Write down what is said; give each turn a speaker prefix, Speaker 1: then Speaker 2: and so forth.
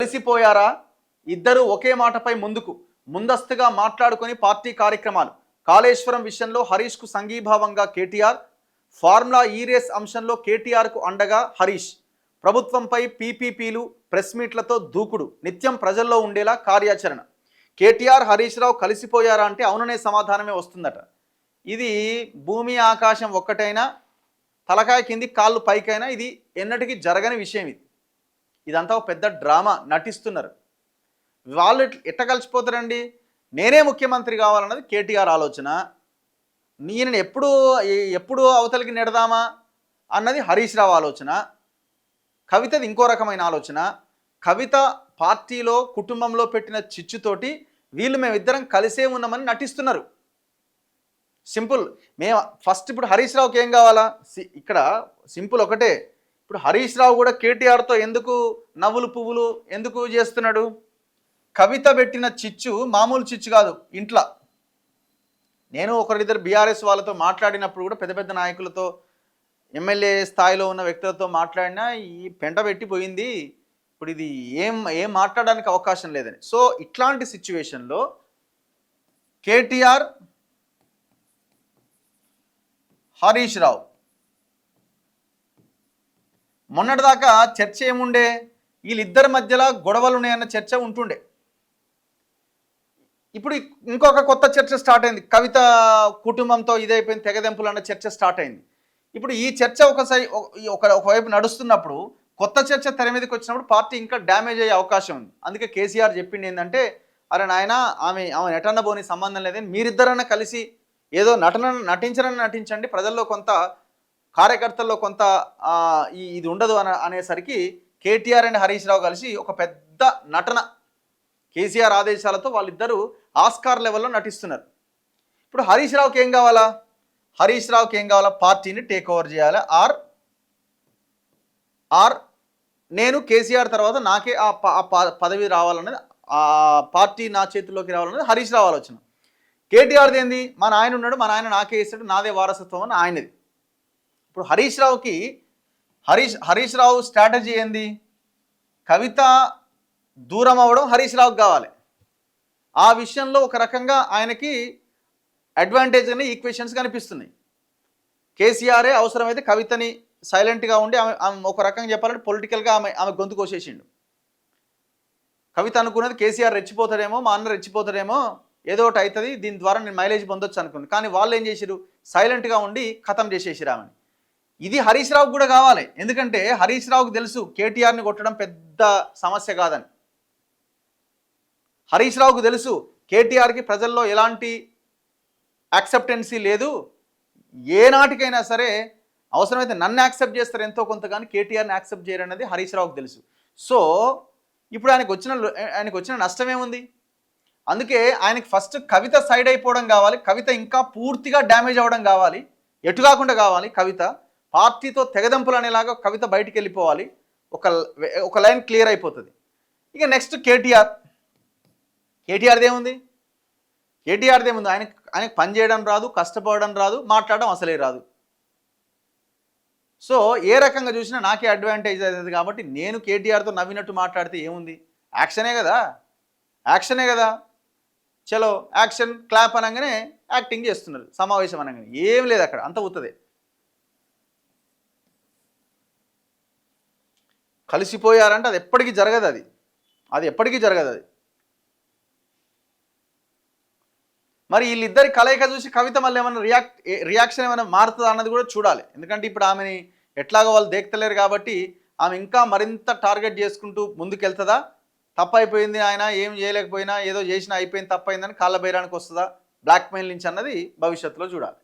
Speaker 1: కలిసిపోయారా? ఇద్దరు ఒకే మాటపై ముందస్తుగా మాట్లాడుకొని పార్టీ కార్యక్రమాలు. కాళేశ్వరం విషయంలో హరీష్కు సంఘీభావంగా కేటీఆర్. ఫార్ములా ఈ రేస్ అంశంలో కేటీఆర్కు అండగా హరీష్. ప్రభుత్వంపై పీపీపీలు, ప్రెస్ మీట్లతో దూకుడు. నిత్యం ప్రజల్లో ఉండేలా కార్యాచరణ. కేటీఆర్, హరీష్ రావు కలిసిపోయారా అంటే అవుననే సమాధానమే వస్తుందట. ఇది భూమి ఆకాశం ఒక్కటైనా, తలకాయ కింది కాళ్ళు పైకైనా ఇది ఎన్నటికీ జరగని విషయం. ఇదంతా ఒక పెద్ద డ్రామా, నటిస్తున్నారు. వాళ్ళు ఎట్ట కలిసిపోతారండి? నేనే ముఖ్యమంత్రి కావాలన్నది కేటీఆర్ ఆలోచన. నేను ఎప్పుడు అవతలికి నెడదామా అన్నది హరీష్ రావు ఆలోచన. కవితది ఇంకో రకమైన ఆలోచన. కవిత పార్టీలో, కుటుంబంలో పెట్టిన చిచ్చుతోటి మేమిద్దరం కలిసే ఉన్నామని నటిస్తున్నారు. సింపుల్. ఫస్ట్ ఇప్పుడు హరీష్ రావుకి ఏం కావాలా? ఇక్కడ సింపుల్ ఒకటే. ఇప్పుడు హరీష్ రావు కూడా కేటీఆర్తో ఎందుకు నవ్వులు పువ్వులు ఎందుకు చేస్తున్నాడు? కవిత పెట్టిన చిచ్చు మామూలు చిచ్చు కాదు. ఇంట్లో నేను ఒకరిద్దరు బీఆర్ఎస్ వాళ్ళతో మాట్లాడినప్పుడు కూడా, పెద్ద పెద్ద నాయకులతో, ఎమ్మెల్యే స్థాయిలో ఉన్న వ్యక్తులతో మాట్లాడినా ఈ పెంట పెట్టిపోయింది, ఇప్పుడు ఇది ఏం మాట్లాడడానికి అవకాశం లేదని. సో ఇట్లాంటి సిచ్యువేషన్లో కేటీఆర్, హరీష్ రావు మొన్నటిదాకా చర్చ ఏముండే? వీళ్ళిద్దరి మధ్యలో గొడవలు ఉన్నాయన్న చర్చ ఉంటుండే. ఇప్పుడు ఇంకొక కొత్త చర్చ స్టార్ట్ అయింది. కవిత కుటుంబంతో ఇదైపోయింది, తెగదెంపులు అన్న చర్చ స్టార్ట్ అయింది. ఇప్పుడు ఈ చర్చ ఒకవైపు నడుస్తున్నప్పుడు కొత్త చర్చ తెర మీదకి వచ్చినప్పుడు పార్టీ ఇంకా డ్యామేజ్ అయ్యే అవకాశం ఉంది. అందుకే కేసీఆర్ చెప్పింది ఏంటంటే, అరే నాయన, ఆమె నటన పోని సంబంధం లేదని మీరిద్దరన్నా కలిసి ఏదో నటించండి, ప్రజల్లో కొంత, కార్యకర్తల్లో కొంత ఇది ఉండదు అనేసరికి కేటీఆర్ అండ్ హరీష్ రావు కలిసి ఒక పెద్ద నటన, కేసీఆర్ ఆదేశాలతో వాళ్ళిద్దరూ ఆస్కార్ లెవెల్లో నటిస్తున్నారు. ఇప్పుడు హరీష్ రావుకి ఏం కావాలా? పార్టీని టేక్ ఓవర్ చేయాలి, ఆర్ నేను కేసీఆర్ తర్వాత నాకే ఆ పదవి రావాలన్నది, ఆ పార్టీ నా చేతిలోకి రావాలన్నది హరీష్ రావు ఆలోచన. కేటీఆర్ది ఏంది? మా నాయన ఉన్నాడు, మా నాయన నాకే ఇస్తాడు, నాదే వారసత్వం అని ఆయనది. ఇప్పుడు హరీష్ రావు స్ట్రాటజీ ఏంది? కవిత దూరం అవ్వడం హరీష్ రావుకి కావాలి. ఆ విషయంలో ఒక రకంగా ఆయనకి అడ్వాంటేజ్ అనే ఈక్వేషన్స్ కనిపిస్తున్నాయి. కేసీఆరే అవసరమైతే కవితని సైలెంట్గా ఉండి ఆమె ఒక రకంగా చెప్పాలంటే పొలిటికల్గా ఆమె గొంతు కోసేసిండు. కవిత అనుకున్నది కేసీఆర్ రెచ్చిపోతాడేమో, మా అన్న రెచ్చిపోతాడేమో, ఏదో ఒకటి అవుతుంది, దీని ద్వారా నేను మైలేజ్ పొందొచ్చు అనుకుంది. కానీ వాళ్ళు ఏం చేసిరు? సైలెంట్గా ఉండి ఖతం చేసేసిరు ఆమెని. ఇది హరీష్ రావుకి కూడా కావాలి. ఎందుకంటే హరీష్ రావుకి తెలుసు కేటీఆర్ని కొట్టడం పెద్ద సమస్య కాదని. హరీష్ రావుకు తెలుసు కేటీఆర్కి ప్రజల్లో ఎలాంటి యాక్సెప్టెన్సీ లేదు, ఏనాటికైనా సరే అవసరమైతే నన్ను యాక్సెప్ట్ చేస్తారు ఎంతో కొంత, కానీ కేటీఆర్ని యాక్సెప్ట్ చేయరన్నది హరీష్ రావుకు తెలుసు. సో ఇప్పుడు ఆయనకు వచ్చిన నష్టం ఏముంది? అందుకే ఆయనకి ఫస్ట్ కవిత సైడ్ అయిపోవడం కావాలి, కవిత ఇంకా పూర్తిగా డ్యామేజ్ అవ్వడం కావాలి, ఎటు కాకుండా కావాలి. కవిత పార్టీతో తెగదంపులు అనేలాగా కవిత బయటికి వెళ్ళిపోవాలి, ఒక లైన్ క్లియర్ అయిపోతుంది. ఇక నెక్స్ట్ కేటీఆర్ది ఏముంది? ఆయనకు పని చేయడం రాదు, కష్టపడడం రాదు, మాట్లాడడం అసలే రాదు. సో ఏ రకంగా చూసినా నాకే అడ్వాంటేజ్ అవుతుంది. కాబట్టి నేను కేటీఆర్తో నవ్వినట్టు మాట్లాడితే ఏముంది? యాక్షనే కదా. చలో యాక్షన్, క్లాప్ అనగానే యాక్టింగ్ చేస్తున్నారు, సమావేశం అనగానే ఏం లేదు అక్కడ, అంత అవుతుంది. కలిసిపోయారంటే అది ఎప్పటికీ జరగదు. అది మరి వీళ్ళిద్దరి కలయిక చూసి కవిత మళ్ళీ ఏమైనా రియాక్షన్ ఏమైనా మారుతుందా అన్నది కూడా చూడాలి. ఎందుకంటే ఇప్పుడు ఆమెని ఎట్లాగో వాళ్ళు దేక్తలేరు కాబట్టి ఆమె ఇంకా మరింత టార్గెట్ చేసుకుంటూ ముందుకెళ్తుందా? తప్పైపోయింది, ఆయన ఏం చేయలేకపోయినా, ఏదో చేసినా అయిపోయింది, తప్పైందని కాళ్ళ బైరానికి వస్తుందా, బ్లాక్మెయిల్ నుంచి అన్నది భవిష్యత్తులో చూడాలి.